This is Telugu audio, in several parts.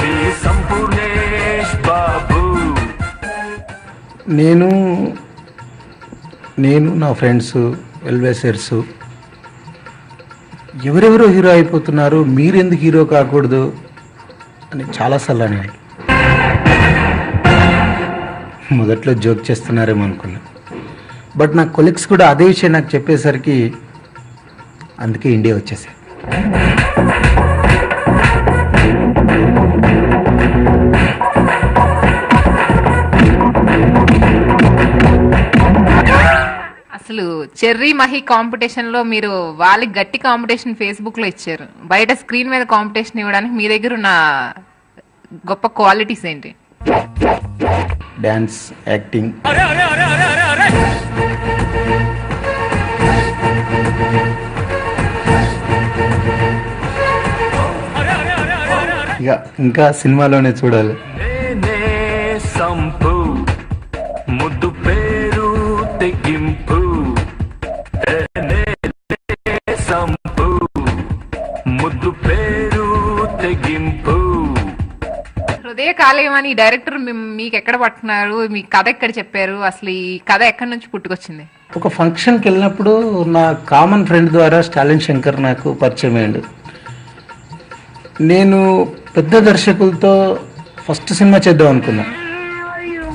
మీ సంపూర్ణేష్ బాబు. నేను నా ఫ్రెండ్స్ వెల్వేసర్స్ ఎవరెవరో హీరో అయిపోతున్నారు, మీరెందుకు హీరో కాకూడదు అని చాలాసార్లు అనేవాడు. మొదట్లో జోక్ చేస్తున్నారేమో అనుకున్నా, బట్ నా కొలీగ్స్ కూడా అదే విషయం నాకు చెప్పేసరికి అందుకే ఇండియా వచ్చేసా. అసలు చెర్రీ మహి కాంపిటీషన్ లో మీరు వాళ్ళకి గట్టి కాంపిటీషన్ ఫేస్బుక్ లో ఇచ్చారు. బయట స్క్రీన్ మీద కాంపిటీషన్ ఇవ్వడానికి మీ దగ్గర ఉన్న గొప్ప క్వాలిటీస్ ఏంటి? డాన్స్, యాక్టింగ్, ఇంకా సినిమాలోనే చూడాలి. సంపు ముద్దు పేరు తెగింపు, సంపు ముద్దు పేరు తెగింపు. హృదయ కాలేయం అని డైరెక్టర్ మీకు ఎక్కడ పట్టుకున్నారు? మీ కథ ఎక్కడ చెప్పారు? అసలు ఈ కథ ఎక్కడి నుంచి పుట్టుకొచ్చింది? ఒక ఫంక్షన్కి వెళ్ళినప్పుడు నా కామన్ ఫ్రెండ్ ద్వారా స్టాలిన్ శంకర్ నాకు పరిచయం అయ్యాడు. నేను పెద్ద దర్శకులతో ఫస్ట్ సినిమా చేద్దాం అనుకున్నా.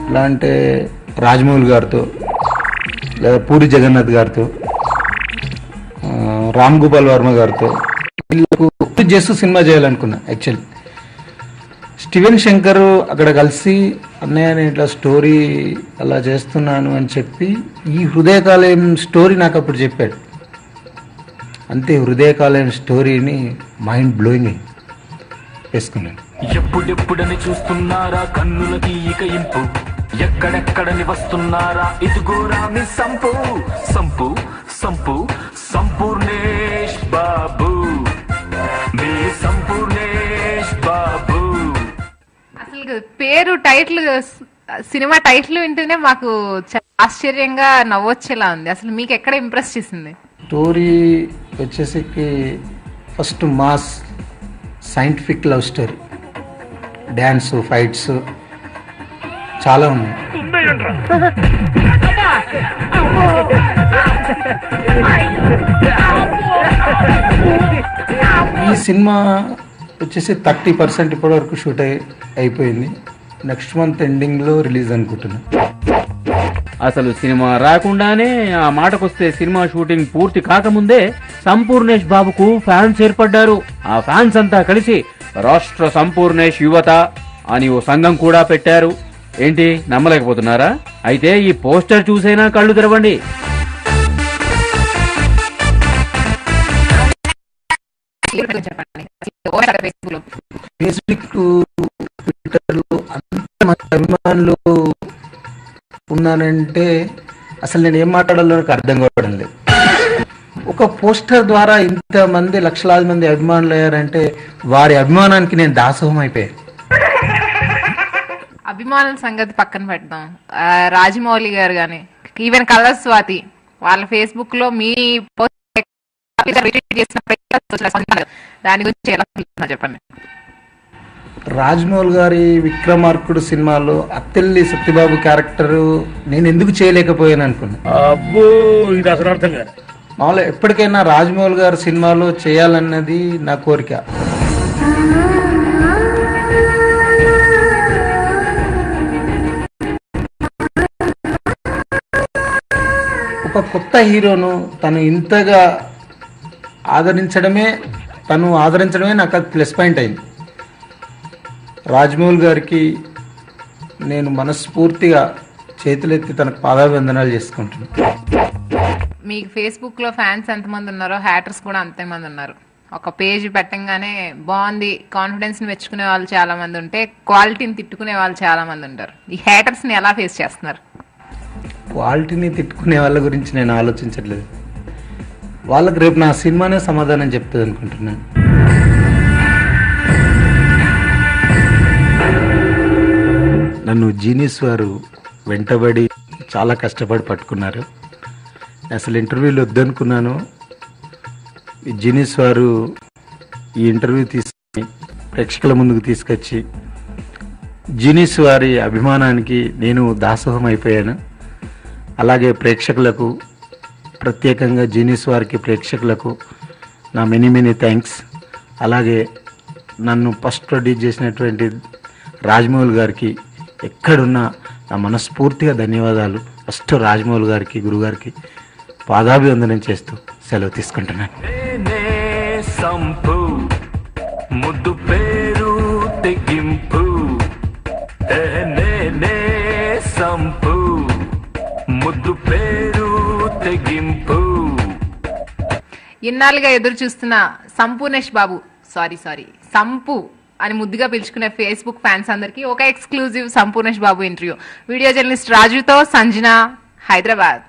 ఎలా అంటే రాజమౌళి గారితో, లేదా పూరి జగన్నాథ్ గారితో, రామ్ గోపాల్ వర్మ గారితో వీళ్ళకు చేస్తూ సినిమా చేయాలనుకున్నా. యాక్చువల్లీ స్టీవెన్ శంకర్ అక్కడ కలిసి, అన్నయ్య నేను ఇట్లా స్టోరీ అలా చేస్తున్నాను అని చెప్పి ఈ హృదయకాలయం స్టోరీ నాకు అప్పుడు చెప్పాడు. అంతే, హృదయకాలయం స్టోరీని మైండ్ బ్లోయింగ్ అయింది, వేసుకున్నాను. ఎప్పుడెప్పుడని చూస్తున్నారా కన్నులకి ఇక ఇంపు, ఎక్కడెక్కడని వస్తున్నారా ఇదిగోరా మీ sump sump sump Sampoornesh Babu, మీ సంపూర్ణేష్ బాబు. అసలు పేరు, టైటిల్, సినిమా టైటిల్ వింటేనే మాకు ఆశ్చర్యంగా నవ్వొచ్చేలా ఉంది. అసలు మీకు ఎక్కడ ఇంప్రెస్ చేసింది? స్టోరీ వచ్చేసి first mass scientific love story, dance, fights చాలా ఉన్నాయి. ఈ సినిమా వచ్చేసి 30% ఇప్పటి వరకు షూట్ అయిపోయింది. నెక్స్ట్ మంత్ ఎండింగ్లో రిలీజ్ అనుకుంటున్నా. అసలు సినిమా రాకుండానే, ఆ మాటకొస్తే సినిమా షూటింగ్ పూర్తి కాకముందే సంపూర్ణేష్ బాబుకు ఫ్యాన్స్ ఏర్పడ్డారు. ఆ ఫ్యాన్స్ అంతా కలిసి రాష్ట్ర సంపూర్ణేష్ యువత అని ఓ సంఘం కూడా పెట్టారు. ఏంటి, నమ్మలేకపోతున్నారా? అయితే ఈ పోస్టర్ చూసైనా కళ్ళు తెరవండి. ఫేస్బుక్, ట్విట్టర్లో అంతమంది అభిమానులు ఉన్నానంటే అసలు నేను ఏం మాట్లాడాలో నాకు అర్థం కావడం లేదు. ఒక పోస్టర్ ద్వారా ఇంతమంది లక్షలాది మంది అభిమానులు అయ్యారంటే వారి అభిమానానికి నేను దాసోహం అయిపోయాను. అభిమానుల సంగతి పక్కన పెడదాం. రాజమౌళి గారు గాని, ఈవెన్ కలర్ స్వాతి వాళ్ళ ఫేస్బుక్ లో మీ దాని గురించి ఎలా చెప్పండి. రాజమౌళి గారి విక్రమార్కుడు సినిమాలో అత్తెల్లి సత్యబాబు క్యారెక్టర్ నేను ఎందుకు చేయలేకపోయాను అనుకున్నా. మామూలుగా ఎప్పటికైనా రాజమౌళి గారి సినిమాలో చేయాలన్నది నా కోరిక. ఒక కొత్త హీరోను తను ఇంతగా ఆదరించడమే నాకు అది ప్లస్ పాయింట్ అయింది. రాజమౌళి గారికి నేను మనస్ఫూర్తిగా చేతులెత్తి తనకు పాదాభివందనాలు చేసుకుంటున్నాను. మీకు ఫేస్బుక్ లో ఫ్యాన్స్ ఎంతమంది ఉన్నారో హ్యాటర్స్ కూడా అంతమంది ఉన్నారు. ఒక పేజ్ పెట్టంగానే బాగుంది, కాన్ఫిడెన్స్ ని మెచ్చుకునే వాళ్ళు చాలా మంది ఉంటే, క్వాలిటీని తిట్టుకునే వాళ్ళు చాలా మంది ఉంటారు. ఈ హ్యాటర్స్ ని ఎలా ఫేస్ చేస్తున్నారు? క్వాలిటీని తిట్టుకునే వాళ్ళ గురించి నేను ఆలోచించట్లేదు. వాళ్ళకి రేపు నా సినిమానే సమాధానం చెప్తుంది అనుకుంటున్నాను. నన్ను జీనియస్ వారు వెంటబడి చాలా కష్టపడి పట్టుకున్నారు. అసలు ఇంటర్వ్యూలు వద్దనుకున్నాను. జీనియస్ వారు ఈ ఇంటర్వ్యూ తీసుకుని ప్రేక్షకుల ముందుకు తీసుకొచ్చి జీనిస్ వారి అభిమానానికి నేను దాసోహం అయిపోయాను. అలాగే ప్రేక్షకులకు ప్రత్యేకంగా జీనిస్ వారికి ప్రేక్షకులకు నా మెనీ థ్యాంక్స్. అలాగే నన్ను ఫస్ట్ ప్రొడ్యూస్ చేసినటువంటి రాజమౌళి గారికి ఎక్కడున్నా నా మనస్ఫూర్తిగా ధన్యవాదాలు. ఫస్ట్ రాజమౌళి గారికి, గురుగారికి పాదాభివందనం చేస్తూ సెలవు తీసుకుంటున్నాను. నేనే సంపు ముద్దు పేరు తెగింపు, నేనే సంపు ముద్దు పేరు తెగింపు. ఇన్నాళ్ళుగా ఎదురు చూస్తున్న సంపూర్ణేష్ బాబు సారీ సంపు అని ముద్దుగా పిలుచుకునే ఫేస్బుక్ ఫ్యాన్స్ అందరికీ ఒక exclusive Sampoornesh Babu interview. Video journalist రాజుతో సంజన, హైదరాబాద్.